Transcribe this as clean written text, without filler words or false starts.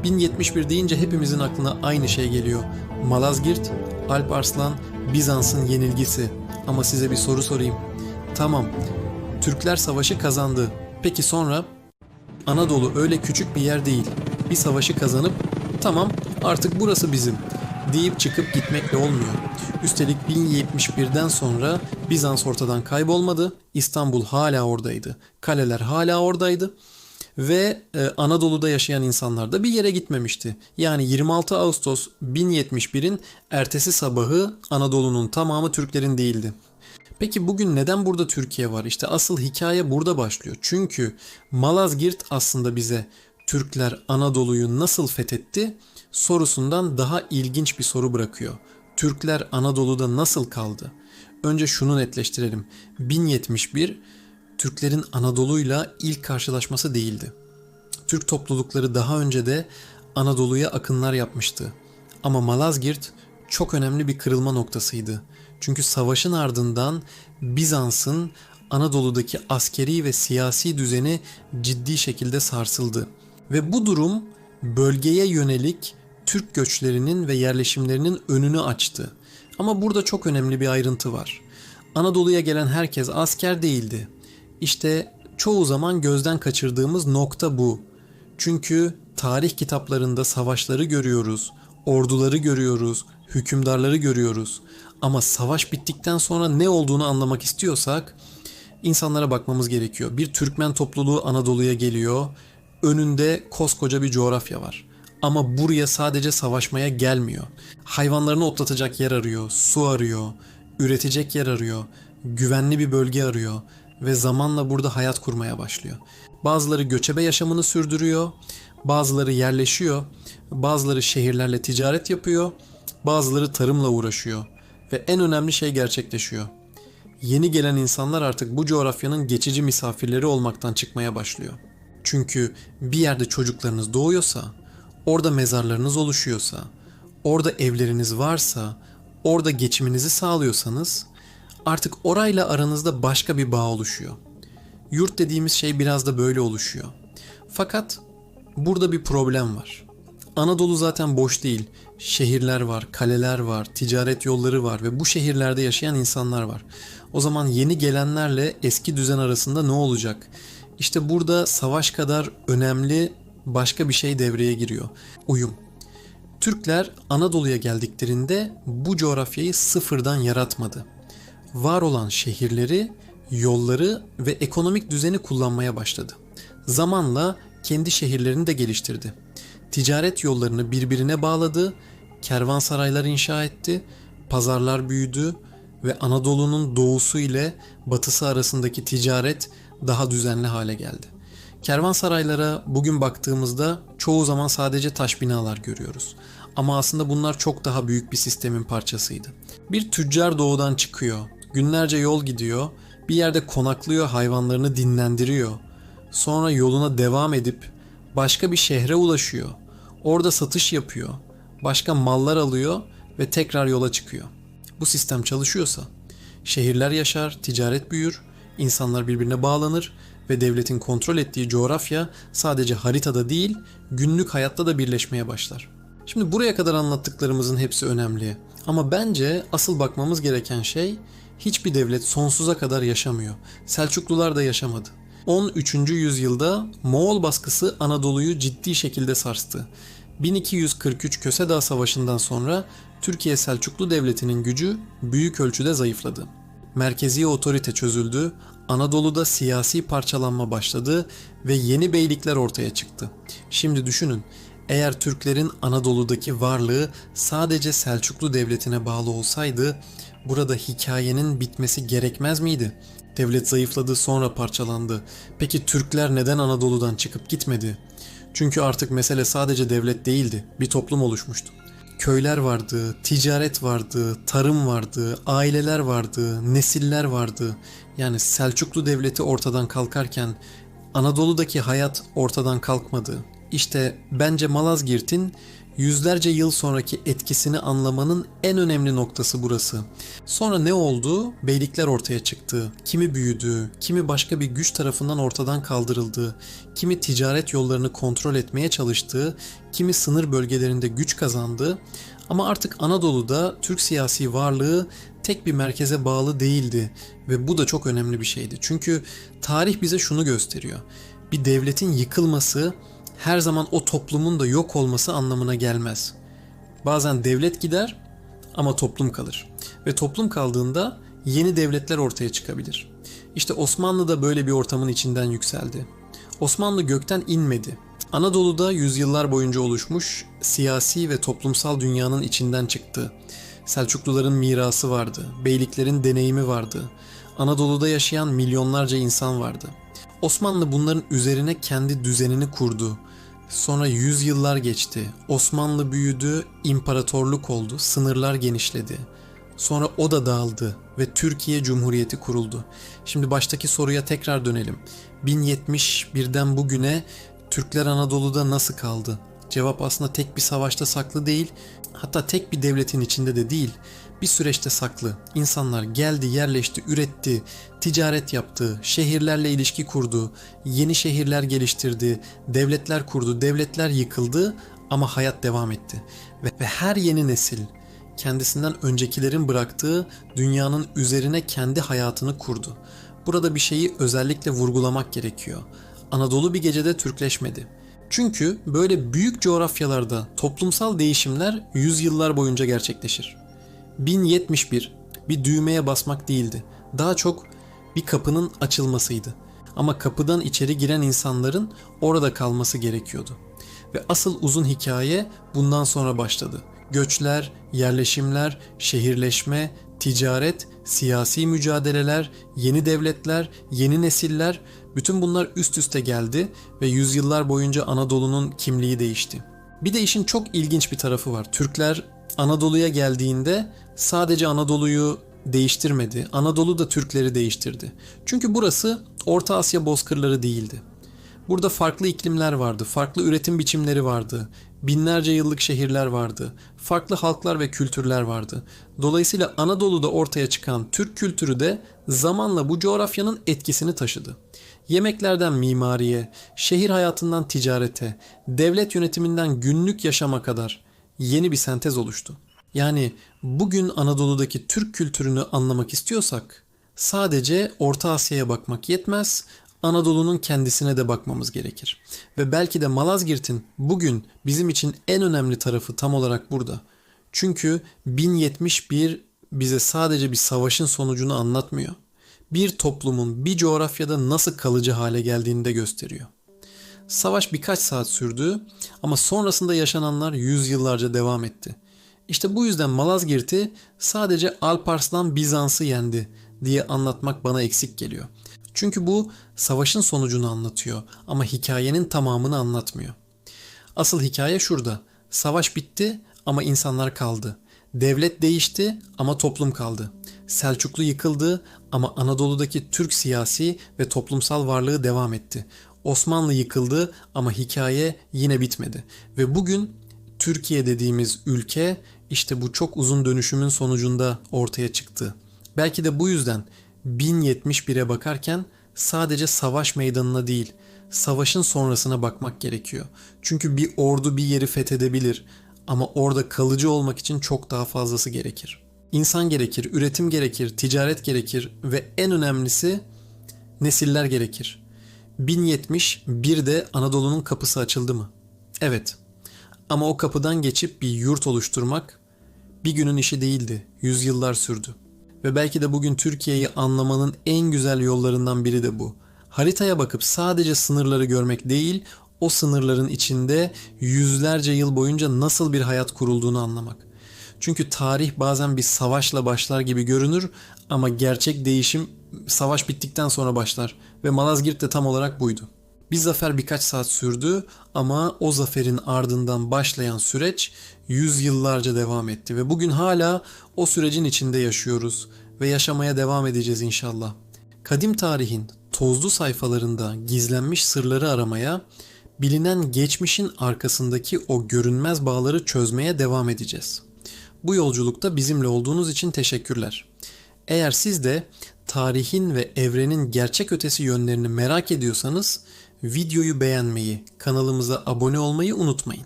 1071 deyince hepimizin aklına aynı şey geliyor. Malazgirt, Alp Arslan, Bizans'ın yenilgisi. Ama size bir soru sorayım. Tamam, Türkler savaşı kazandı. Peki sonra? Anadolu öyle küçük bir yer değil. Bir savaşı kazanıp tamam artık burası bizim deyip çıkıp gitmekle olmuyor. Üstelik 1071'den sonra Bizans ortadan kaybolmadı. İstanbul hala oradaydı. Kaleler hala oradaydı. Ve Anadolu'da yaşayan insanlar da bir yere gitmemişti. Yani 26 Ağustos 1071'in ertesi sabahı Anadolu'nun tamamı Türklerin değildi. Peki bugün neden burada Türkiye var? İşte asıl hikaye burada başlıyor. Çünkü Malazgirt aslında bize Türkler Anadolu'yu nasıl fethetti sorusundan daha ilginç bir soru bırakıyor. Türkler Anadolu'da nasıl kaldı? Önce şunu netleştirelim. 1071 Türklerin Anadolu'yla ilk karşılaşması değildi. Türk toplulukları daha önce de Anadolu'ya akınlar yapmıştı. Ama Malazgirt çok önemli bir kırılma noktasıydı. Çünkü savaşın ardından Bizans'ın Anadolu'daki askeri ve siyasi düzeni ciddi şekilde sarsıldı. Ve bu durum bölgeye yönelik Türk göçlerinin ve yerleşimlerinin önünü açtı. Ama burada çok önemli bir ayrıntı var. Anadolu'ya gelen herkes asker değildi. İşte çoğu zaman gözden kaçırdığımız nokta bu. Çünkü tarih kitaplarında savaşları görüyoruz, orduları görüyoruz, hükümdarları görüyoruz. Ama savaş bittikten sonra ne olduğunu anlamak istiyorsak insanlara bakmamız gerekiyor. Bir Türkmen topluluğu Anadolu'ya geliyor. Önünde koskoca bir coğrafya var. Ama buraya sadece savaşmaya gelmiyor. Hayvanlarını otlatacak yer arıyor, su arıyor, üretecek yer arıyor, güvenli bir bölge arıyor ve zamanla burada hayat kurmaya başlıyor. Bazıları göçebe yaşamını sürdürüyor, bazıları yerleşiyor, bazıları şehirlerle ticaret yapıyor, bazıları tarımla uğraşıyor ve en önemli şey gerçekleşiyor. Yeni gelen insanlar artık bu coğrafyanın geçici misafirleri olmaktan çıkmaya başlıyor. Çünkü bir yerde çocuklarınız doğuyorsa, orada mezarlarınız oluşuyorsa, orada evleriniz varsa, orada geçiminizi sağlıyorsanız artık orayla aranızda başka bir bağ oluşuyor. Yurt dediğimiz şey biraz da böyle oluşuyor. Fakat burada bir problem var. Anadolu zaten boş değil. Şehirler var, kaleler var, ticaret yolları var ve bu şehirlerde yaşayan insanlar var. O zaman yeni gelenlerle eski düzen arasında ne olacak? İşte burada savaş kadar önemli başka bir şey devreye giriyor. Uyum. Türkler Anadolu'ya geldiklerinde bu coğrafyayı sıfırdan yaratmadı. Var olan şehirleri, yolları ve ekonomik düzeni kullanmaya başladı. Zamanla kendi şehirlerini de geliştirdi. Ticaret yollarını birbirine bağladı, kervansaraylar inşa etti, pazarlar büyüdü ve Anadolu'nun doğusu ile batısı arasındaki ticaret daha düzenli hale geldi. Kervansaraylara bugün baktığımızda çoğu zaman sadece taş binalar görüyoruz. Ama aslında bunlar çok daha büyük bir sistemin parçasıydı. Bir tüccar doğudan çıkıyor, günlerce yol gidiyor, bir yerde konaklıyor, hayvanlarını dinlendiriyor. Sonra yoluna devam edip başka bir şehre ulaşıyor. Orada satış yapıyor, başka mallar alıyor ve tekrar yola çıkıyor. Bu sistem çalışıyorsa şehirler yaşar, ticaret büyür, insanlar birbirine bağlanır ve devletin kontrol ettiği coğrafya sadece haritada değil, günlük hayatta da birleşmeye başlar. Şimdi buraya kadar anlattıklarımızın hepsi önemli. Ama bence asıl bakmamız gereken şey hiçbir devlet sonsuza kadar yaşamıyor. Selçuklular da yaşamadı. 13. yüzyılda Moğol baskısı Anadolu'yu ciddi şekilde sarstı. 1243 Kösedağ Savaşı'ndan sonra Türkiye Selçuklu Devleti'nin gücü büyük ölçüde zayıfladı. Merkezi otorite çözüldü, Anadolu'da siyasi parçalanma başladı ve yeni beylikler ortaya çıktı. Şimdi düşünün, eğer Türklerin Anadolu'daki varlığı sadece Selçuklu Devleti'ne bağlı olsaydı, burada hikayenin bitmesi gerekmez miydi? Devlet zayıfladı, sonra parçalandı. Peki Türkler neden Anadolu'dan çıkıp gitmedi? Çünkü artık mesele sadece devlet değildi, bir toplum oluşmuştu. Köyler vardı, ticaret vardı, tarım vardı, aileler vardı, nesiller vardı. Yani Selçuklu Devleti ortadan kalkarken Anadolu'daki hayat ortadan kalkmadı. İşte bence Malazgirt'in Yüzlerce yıl sonraki etkisini anlamanın en önemli noktası burası. Sonra ne oldu? Beylikler ortaya çıktı. Kimi büyüdü, kimi başka bir güç tarafından ortadan kaldırıldı, kimi ticaret yollarını kontrol etmeye çalıştı, kimi sınır bölgelerinde güç kazandı. Ama artık Anadolu'da Türk siyasi varlığı tek bir merkeze bağlı değildi ve bu da çok önemli bir şeydi. Çünkü tarih bize şunu gösteriyor. Bir devletin yıkılması her zaman o toplumun da yok olması anlamına gelmez. Bazen devlet gider ama toplum kalır. Ve toplum kaldığında yeni devletler ortaya çıkabilir. İşte Osmanlı da böyle bir ortamın içinden yükseldi. Osmanlı gökten inmedi. Anadolu'da yüzyıllar boyunca oluşmuş siyasi ve toplumsal dünyanın içinden çıktı. Selçukluların mirası vardı, beyliklerin deneyimi vardı. Anadolu'da yaşayan milyonlarca insan vardı. Osmanlı bunların üzerine kendi düzenini kurdu. Sonra yüzyıllar geçti. Osmanlı büyüdü, imparatorluk oldu, sınırlar genişledi. Sonra o da dağıldı ve Türkiye Cumhuriyeti kuruldu. Şimdi baştaki soruya tekrar dönelim. 1071'den bugüne Türkler Anadolu'da nasıl kaldı? Cevap aslında tek bir savaşta saklı değil, hatta tek bir devletin içinde de değil. Bir süreçte saklı. İnsanlar geldi, yerleşti, üretti, ticaret yaptı, şehirlerle ilişki kurdu, yeni şehirler geliştirdi, devletler kurdu, devletler yıkıldı ama hayat devam etti. Ve her yeni nesil kendisinden öncekilerin bıraktığı dünyanın üzerine kendi hayatını kurdu. Burada bir şeyi özellikle vurgulamak gerekiyor. Anadolu bir gecede Türkleşmedi. Çünkü böyle büyük coğrafyalarda toplumsal değişimler yüzyıllar boyunca gerçekleşir. 1071 bir düğmeye basmak değildi. Daha çok bir kapının açılmasıydı. Ama kapıdan içeri giren insanların orada kalması gerekiyordu. Ve asıl uzun hikaye bundan sonra başladı. Göçler, yerleşimler, şehirleşme, ticaret, siyasi mücadeleler, yeni devletler, yeni nesiller, bütün bunlar üst üste geldi ve yüzyıllar boyunca Anadolu'nun kimliği değişti. Bir de işin çok ilginç bir tarafı var. Türkler Anadolu'ya geldiğinde sadece Anadolu'yu değiştirmedi, Anadolu da Türkleri değiştirdi. Çünkü burası Orta Asya bozkırları değildi. Burada farklı iklimler vardı, farklı üretim biçimleri vardı, binlerce yıllık şehirler vardı, farklı halklar ve kültürler vardı. Dolayısıyla Anadolu'da ortaya çıkan Türk kültürü de zamanla bu coğrafyanın etkisini taşıdı. Yemeklerden mimariye, şehir hayatından ticarete, devlet yönetiminden günlük yaşama kadar yeni bir sentez oluştu. Yani bugün Anadolu'daki Türk kültürünü anlamak istiyorsak sadece Orta Asya'ya bakmak yetmez, Anadolu'nun kendisine de bakmamız gerekir. Ve belki de Malazgirt'in bugün bizim için en önemli tarafı tam olarak burada. Çünkü 1071 bize sadece bir savaşın sonucunu anlatmıyor. Bir toplumun bir coğrafyada nasıl kalıcı hale geldiğini de gösteriyor. Savaş birkaç saat sürdü ama sonrasında yaşananlar yüzyıllarca devam etti. İşte bu yüzden Malazgirt'i sadece Alparslan Bizans'ı yendi diye anlatmak bana eksik geliyor. Çünkü bu savaşın sonucunu anlatıyor ama hikayenin tamamını anlatmıyor. Asıl hikaye şurada. Savaş bitti ama insanlar kaldı. Devlet değişti ama toplum kaldı. Selçuklu yıkıldı ama Anadolu'daki Türk siyasi ve toplumsal varlığı devam etti. Osmanlı yıkıldı ama hikaye yine bitmedi. Ve bugün Türkiye dediğimiz ülke işte bu çok uzun dönüşümün sonucunda ortaya çıktı. Belki de bu yüzden 1071'e bakarken sadece savaş meydanına değil, savaşın sonrasına bakmak gerekiyor. Çünkü bir ordu bir yeri fethedebilir ama orada kalıcı olmak için çok daha fazlası gerekir. İnsan gerekir, üretim gerekir, ticaret gerekir ve en önemlisi nesiller gerekir. 1071'de Anadolu'nun kapısı açıldı mı? Evet. Ama o kapıdan geçip bir yurt oluşturmak bir günün işi değildi. Yüzyıllar sürdü. Ve belki de bugün Türkiye'yi anlamanın en güzel yollarından biri de bu. Haritaya bakıp sadece sınırları görmek değil, o sınırların içinde yüzlerce yıl boyunca nasıl bir hayat kurulduğunu anlamak. Çünkü tarih bazen bir savaşla başlar gibi görünür ama gerçek değişim savaş bittikten sonra başlar ve Malazgirt de tam olarak buydu. Bir zafer birkaç saat sürdü ama o zaferin ardından başlayan süreç yüzyıllarca devam etti ve bugün hala o sürecin içinde yaşıyoruz ve yaşamaya devam edeceğiz inşallah. Kadim tarihin tozlu sayfalarında gizlenmiş sırları aramaya bilinen geçmişin arkasındaki o görünmez bağları çözmeye devam edeceğiz. Bu yolculukta bizimle olduğunuz için teşekkürler. Eğer siz de tarihin ve evrenin gerçek ötesi yönlerini merak ediyorsanız videoyu beğenmeyi, kanalımıza abone olmayı unutmayın.